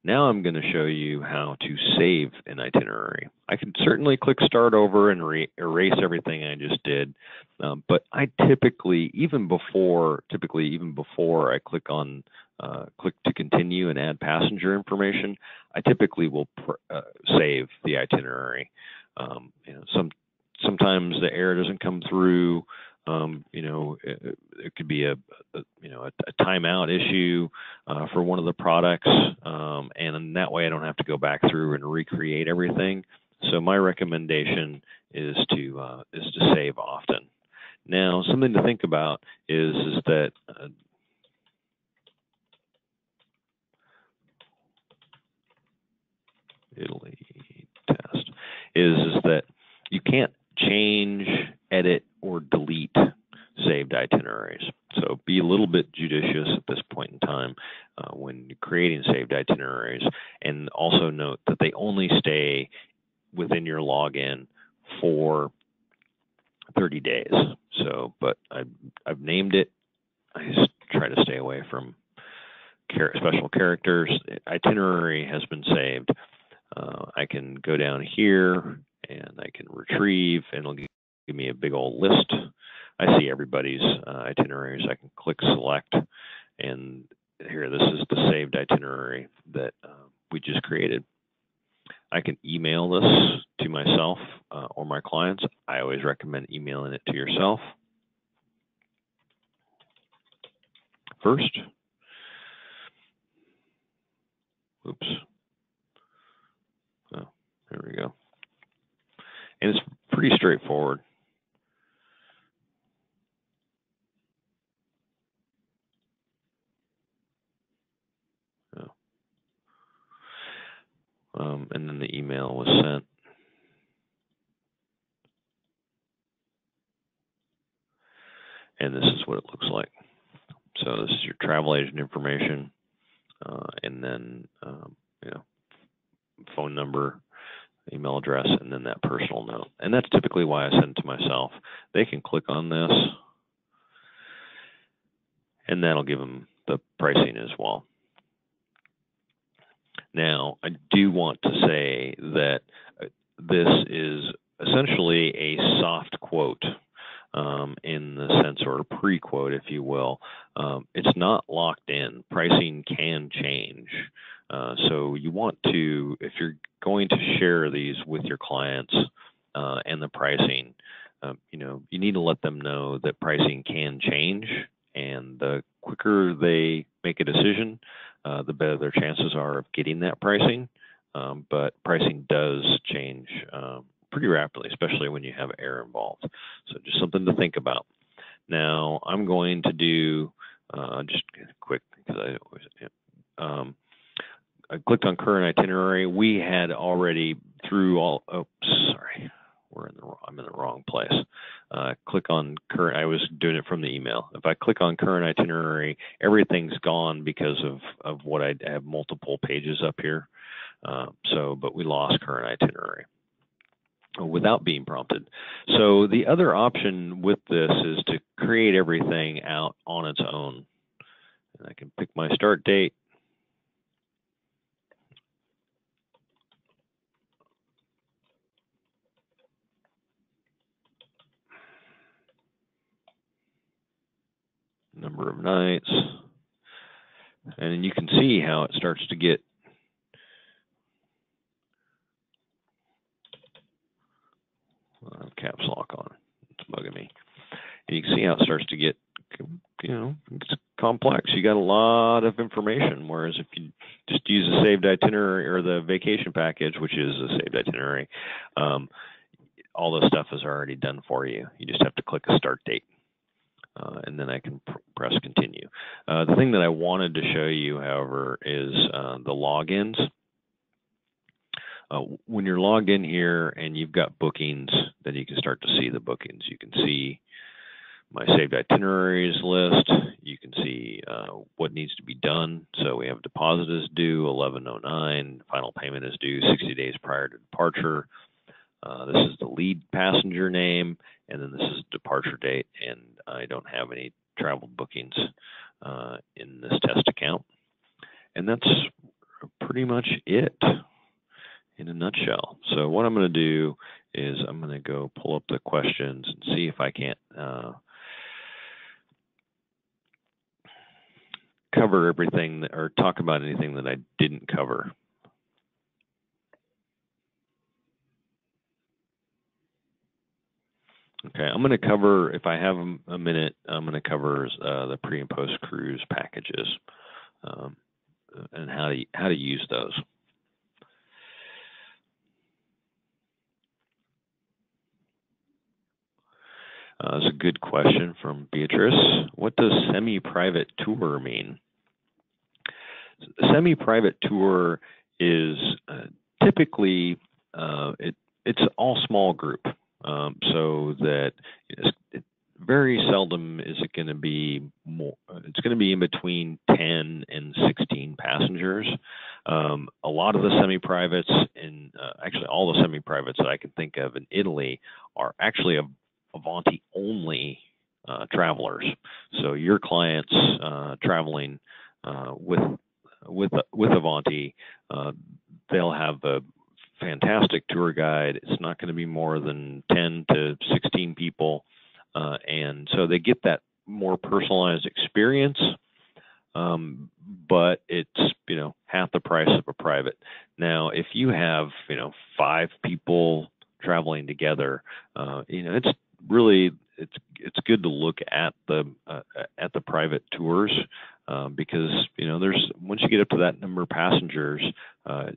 Now I'm going to show you how to save an itinerary. I can certainly click start over and erase everything I just did, but I typically, even before I click on click to continue and add passenger information, I typically will save the itinerary. Sometimes the error doesn't come through. It could be a timeout issue for one of the products, and in that way I don't have to go back through and recreate everything. So my recommendation is to save often. Now, something to think about is that Italy test is that you can't change, edit, or delete saved itineraries. So be a little bit judicious at this point in time when creating saved itineraries, and also note that they only stay within your login for 30 days. So, but I've named it. I just try to stay away from special characters. Itinerary has been saved. I can go down here and I can retrieve, and it'll give me a big old list. I see everybody's itineraries. I can click select, and here, this is the saved itinerary that we just created. I can email this to myself or my clients. I always recommend emailing it to yourself first. Oops. There we go. And it's pretty straightforward. Yeah. And then the email was sent. And this is what it looks like. So this is your travel agent information, and then phone number, email address, and then that personal note. And that's typically why I send it to myself. They can click on this, and that'll give them the pricing as well. Now, I do want to say that this is essentially a soft quote, in the sense, or a pre-quote, if you will. It's not locked in. Pricing can change. So you want to, if you're going to share these with your clients and the pricing, you need to let them know that pricing can change, and the quicker they make a decision, the better their chances are of getting that pricing. But pricing does change pretty rapidly, especially when you have air involved. So just something to think about. Now, I'm going to do just quick, because I clicked on current itinerary. We had already through all. Oh, sorry, I'm in the wrong place. Click on current. I was doing it from the email. If I click on current itinerary, everything's gone because of what I have multiple pages up here. But we lost current itinerary without being prompted. So the other option with this is to create everything out on its own. And I can pick my start date. Number of nights. And you can see how it starts to get caps lock on. It's bugging me. And you can see how it starts to get, it's complex. You got a lot of information, whereas if you just use a saved itinerary or the vacation package, which is a saved itinerary, all this stuff is already done for you. You just have to click a start date. And then I can press continue. The thing that I wanted to show you, however, is the logins. When you're logged in here and you've got bookings, then you can start to see the bookings. You can see my saved itineraries list. You can see what needs to be done. So we have deposit is due 11/09. Final payment is due 60 days prior to departure. This is the lead passenger name, and then this is departure date. And I don't have any travel bookings in this test account. And that's pretty much it in a nutshell. So what I'm going to do is I'm going to go pull up the questions and see if I can't cover everything or talk about anything that I didn't cover. Okay, I'm going to cover, if I have a minute, I'm going to cover the pre and post cruise packages and how to use those. That's a good question from Beatrice. What does semi-private tour mean? Semi-private tour is typically it's all small group, so that it very seldom is it going to be more. It's going to be in between 10 and 16 passengers. A lot of the semi-privates, and actually all the semi-privates that I can think of in Italy, are actually Avanti only travelers. So your clients traveling with Avanti, they'll have a fantastic tour guide. It's not going to be more than 10 to 16 people, and so they get that more personalized experience. But it's half the price of a private. Now, if you have 5 people traveling together, it's really it's good to look at the private tours because there's once you get up to that number of passengers,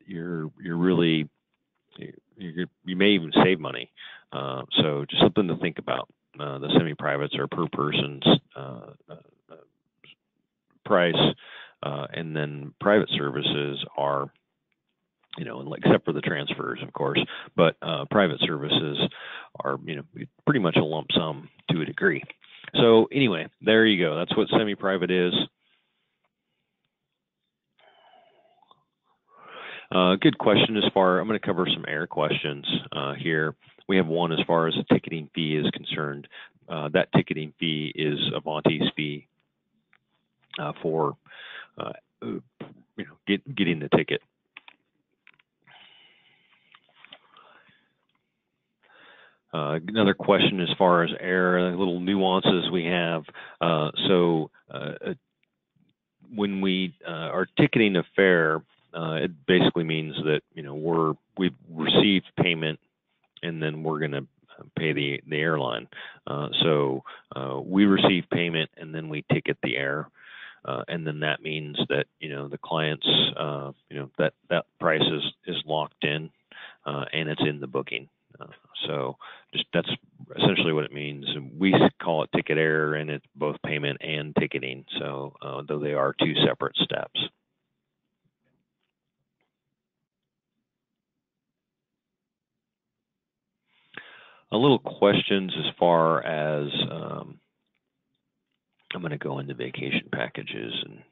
you're really you may even save money. So just something to think about. The semi-privates are per person's price, and then private services are, except for the transfers, of course, but private services are, pretty much a lump sum to a degree. So anyway, there you go. That's what semi-private is. Good question. I'm going to cover some air questions here. We have one as far as the ticketing fee is concerned. That ticketing fee is Avanti's fee for getting the ticket. Another question as far as air, little nuances we have. When we are ticketing a fare, it basically means that we've received payment and then we're going to pay the airline. So we receive payment and then we ticket the air, and then that means that the client's that price is locked in and it's in the booking. So that's essentially what it means. We call it ticket air, and it's both payment and ticketing. So though they are two separate steps. A little questions as far as I'm going to go into vacation packages and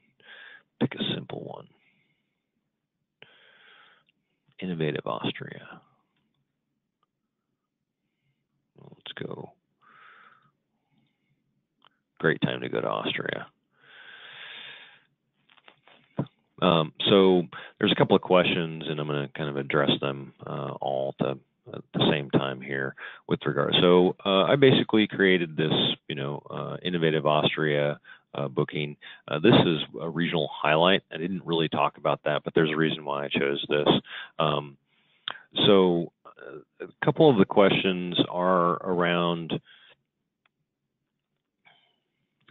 pick a simple one. Innovative Austria. Let's go. Great time to go to Austria. So there's a couple of questions, and I'm going to kind of address them all at the same time here with regard. So I basically created this, Innovative Austria booking. This is a regional highlight. I didn't really talk about that, but there's a reason why I chose this. So a couple of the questions are around,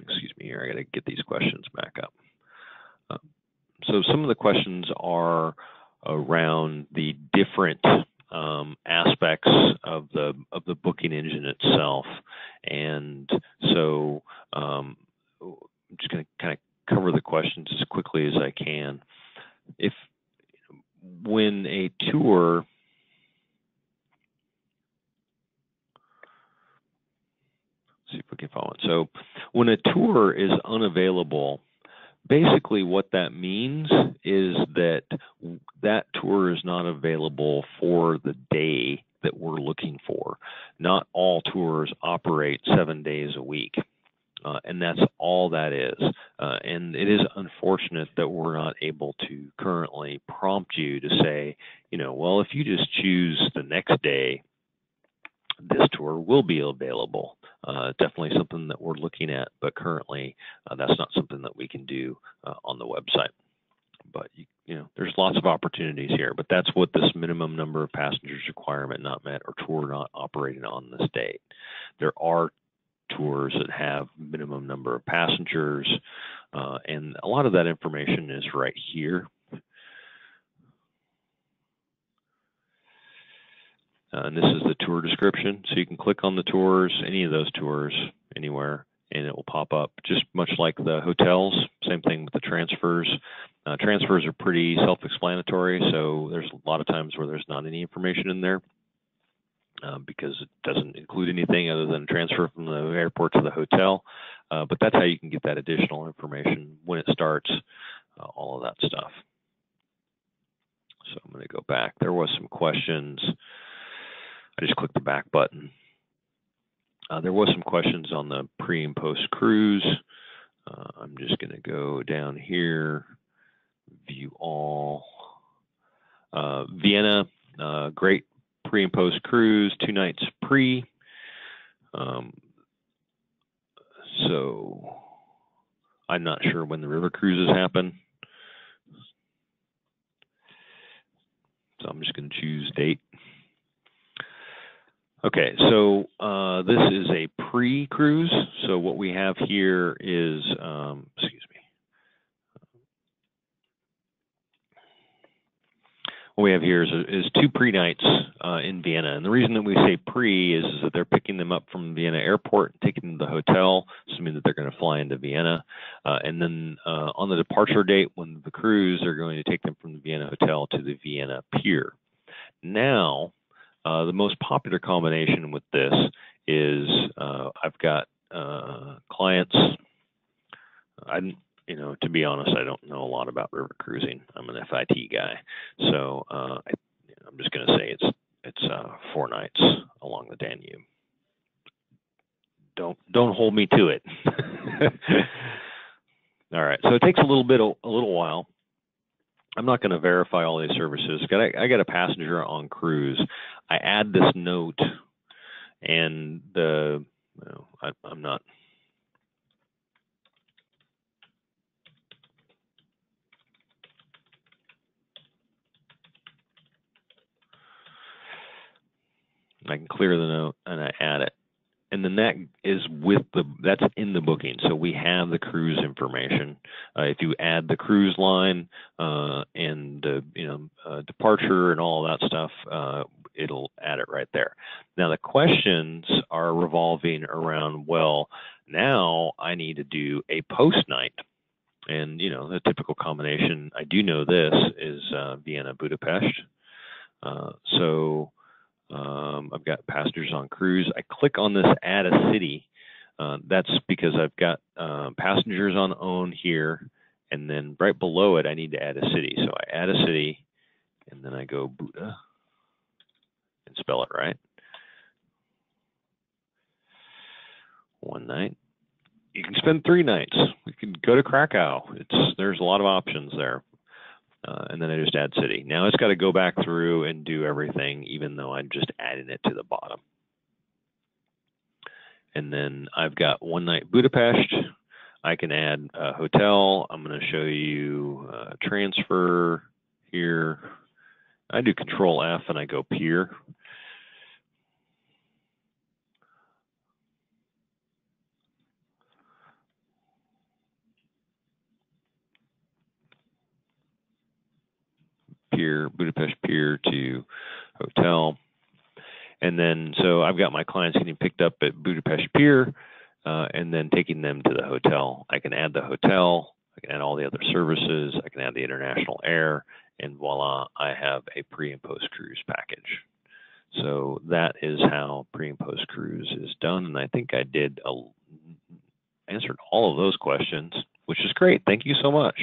excuse me here, I got to get these questions back up. So some of the questions are around the different aspects of the booking engine itself, and so I'm just going to kind of cover the questions as quickly as I can. When a tour see if we can follow it. So when a tour is unavailable, basically what that means is that that tour is not available for the day that we're looking for. Not all tours operate 7 days a week, and that's all that is. And it is unfortunate that we're not able to currently prompt you to say, well, if you just choose the next day, this tour will be available. Definitely something that we're looking at, but currently that's not something that we can do on the website. But there's lots of opportunities here. But that's what this minimum number of passengers requirement not met or tour not operating on this date. There are tours that have minimum number of passengers, and a lot of that information is right here. And this is the tour description. So you can click on the tours, any of those tours, anywhere, and it will pop up. Just much like the hotels, same thing with the transfers. Transfers are pretty self-explanatory, so there's a lot of times where there's not any information in there because it doesn't include anything other than transfer from the airport to the hotel. But that's how you can get that additional information when it starts, all of that stuff. So I'm going to go back. There was some questions. I just clicked the back button. There was some questions on the pre and post cruise. I'm just going to go down here, view all. Vienna, great pre and post cruise, 2 nights pre. So I'm not sure when the river cruises happen. So I'm just going to choose date. Okay, so this is a pre-cruise. So what we have here is, what we have here is 2 pre-nights in Vienna. And the reason that we say pre is that they're picking them up from Vienna airport and taking them to the hotel, assuming that they're going to fly into Vienna. And then on the departure date, when the cruise, they're going to take them from the Vienna hotel to the Vienna pier. Now, the most popular combination with this is I've got clients. To be honest, I don't know a lot about river cruising. I'm an FIT guy, so I'm just going to say it's 4 nights along the Danube. Don't hold me to it. All right, so it takes a little while. I'm not going to verify all these services. I got a passenger on cruise. I add this note, and I'm not. I can clear the note and I add it, and then that is that's in the booking. So we have the cruise information. If you add the cruise line and departure and all of that stuff, it'll add it right there. Now the questions are revolving around, well, now I need to do a post night. And, the typical combination, I do know this, is Vienna, Budapest. I've got passengers on cruise. I click on this add a city. That's because I've got passengers on own here, and then right below it, I need to add a city. So I add a city, and then I go Buda and spell it right. 1 night. You can spend 3 nights. You can go to Krakow. There's a lot of options there. And then I just add city. Now it's got to go back through and do everything, even though I'm just adding it to the bottom. And then I've got 1 night Budapest. I can add a hotel. I'm going to show you transfer here. I do Control F and I go pier. Budapest pier to hotel. And then, so I've got my clients getting picked up at Budapest pier and then taking them to the hotel. I can add the hotel, I can add all the other services, I can add the international air, and voila, I have a pre and post cruise package. So that is how pre and post cruise is done. And I think I answered all of those questions, which is great. Thank you so much.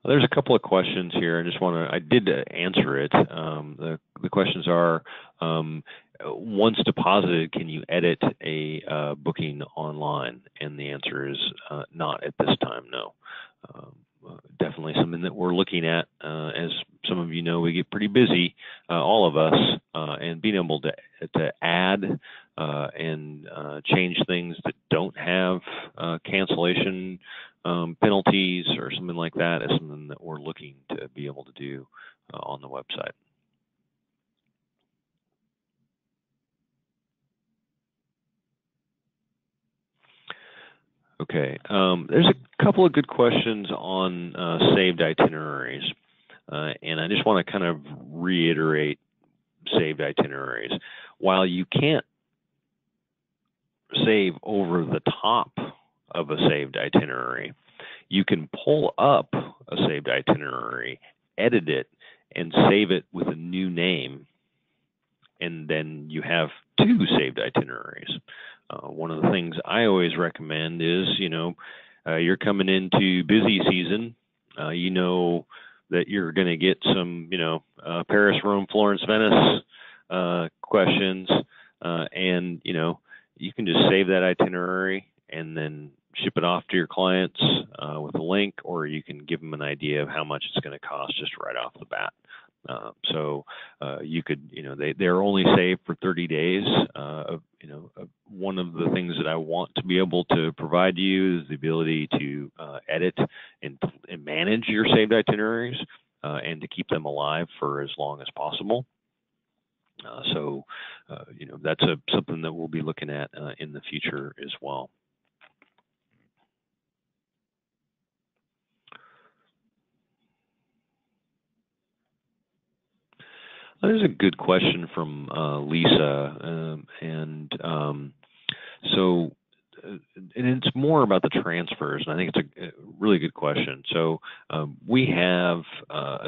There's a couple of questions here. I did answer it. The questions are, once deposited, can you edit a booking online? And the answer is not at this time, no. Definitely something that we're looking at. As some of you know, we get pretty busy, all of us, and being able to add and change things that don't have cancellation penalties or something like that is something that we're looking to be able to do on the website. Okay, there's a couple of good questions on saved itineraries, and I just want to kind of reiterate saved itineraries. While you can't save over the top of a saved itinerary, you can pull up a saved itinerary, edit it, and save it with a new name, and then you have 2 saved itineraries. One of the things I always recommend is, you're coming into busy season, you know that you're going to get some, Paris, Rome, Florence, Venice questions, and, you can just save that itinerary and then ship it off to your clients with a link, or you can give them an idea of how much it's going to cost just right off the bat. You could, they're only saved for 30 days. One of the things that I want to be able to provide you is the ability to edit and manage your saved itineraries and to keep them alive for as long as possible. So, that's something that we'll be looking at in the future as well. There's a good question from Lisa, so, and it's more about the transfers, and I think it's a really good question. So we have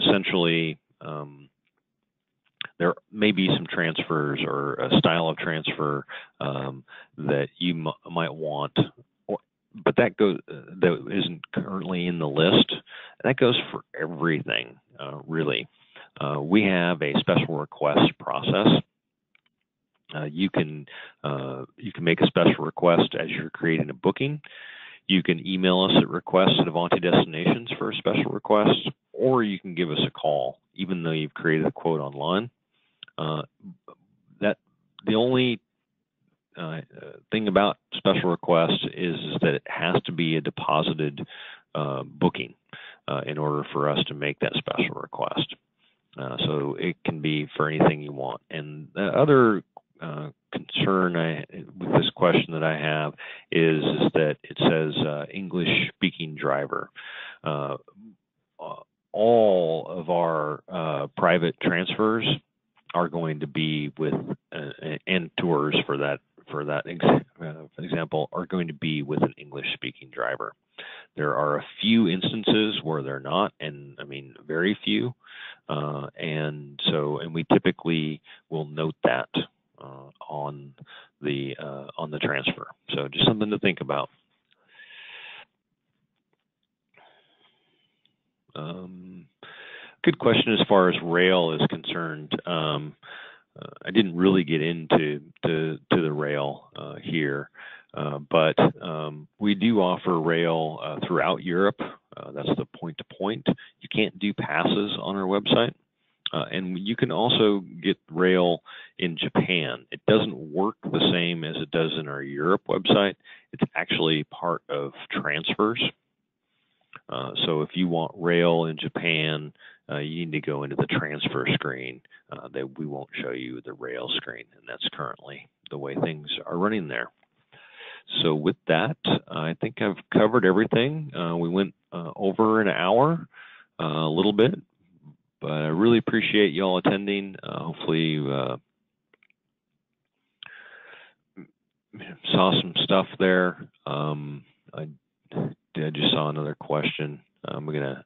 essentially there may be some transfers or a style of transfer that you might want, but that isn't currently in the list. That goes for everything, really. We have a special request process. You can make a special request as you're creating a booking. You can email us at requests@Avanti Destinations for a special request, or you can give us a call, even though you've created a quote online. That the only thing about special requests is that it has to be a deposited booking in order for us to make that special request. So it can be for anything you want. And the other concern with this question that I have is that it says English-speaking driver. All of our private transfers are going to be with and tours for that example are going to be with an English-speaking driver. There are a few instances where they're not, and I mean very few, and we typically will note that on the transfer. So just something to think about. Good question as far as rail is concerned. I didn't really get into the rail here, but we do offer rail throughout Europe. That's the point-to-point. You can't do passes on our website. And you can also get rail in Japan. It doesn't work the same as it does in our Europe website. It's actually part of transfers. So if you want rail in Japan, you need to go into the transfer screen. That we won't show you the rail screen, and that's currently the way things are running there. So with that, I think I've covered everything. We went over an hour, a little bit, but I really appreciate you all attending. Hopefully you saw some stuff there. I just saw another question. I'm gonna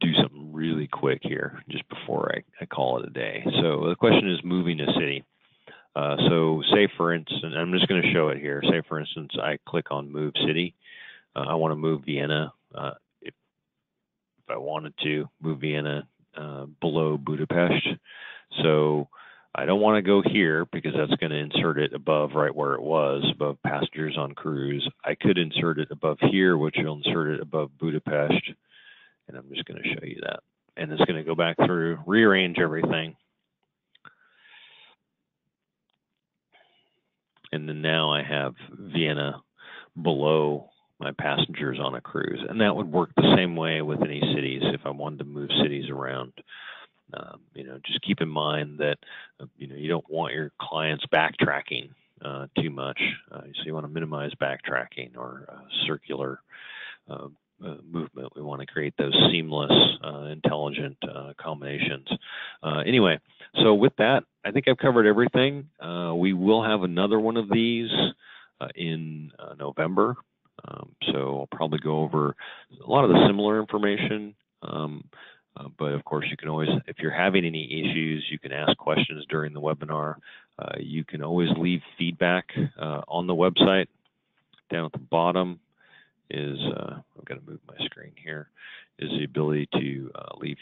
do something really quick here just before I call it a day. So the question is moving a city. So say for instance, I'm just going to show it here. Say for instance, I click on move city. I want to move Vienna. If I wanted to move Vienna below Budapest. So I don't want to go here because that's going to insert it above right where it was, above passengers on cruise. I could insert it above here, which will insert it above Budapest. And I'm just going to show you that. And it's going to go back through, rearrange everything. And then now I have Vienna below my passengers on a cruise. And that would work the same way with any cities if I wanted to move cities around. Just keep in mind that, you don't want your clients backtracking too much. So you want to minimize backtracking or circular movement. We want to create those seamless, intelligent combinations. Anyway, so with that, I think I've covered everything. We will have another one of these in November. So I'll probably go over a lot of the similar information. But of course, you can always, if you're having any issues, you can ask questions during the webinar. You can always leave feedback on the website. Down at the bottom is, I've got to move my screen here, is the ability to leave,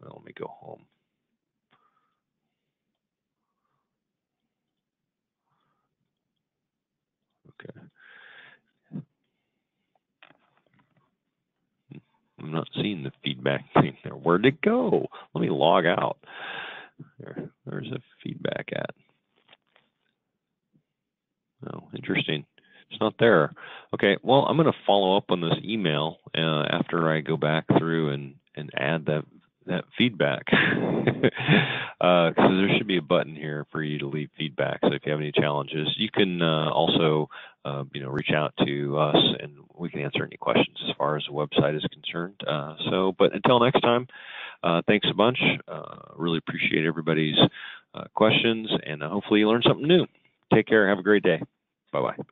let me go home. Okay. I'm not seeing the feedback thing there. Where'd it go? Let me log out. There's a feedback at. Oh, interesting. It's not there. Okay, well, I'm going to follow up on this email after I go back through and add that feedback, because there should be a button here for you to leave feedback. So if you have any challenges, you can also reach out to us, and we can answer any questions as far as the website is concerned. But until next time, thanks a bunch. Really appreciate everybody's questions, and hopefully you learned something new. Take care. Have a great day. Bye-bye.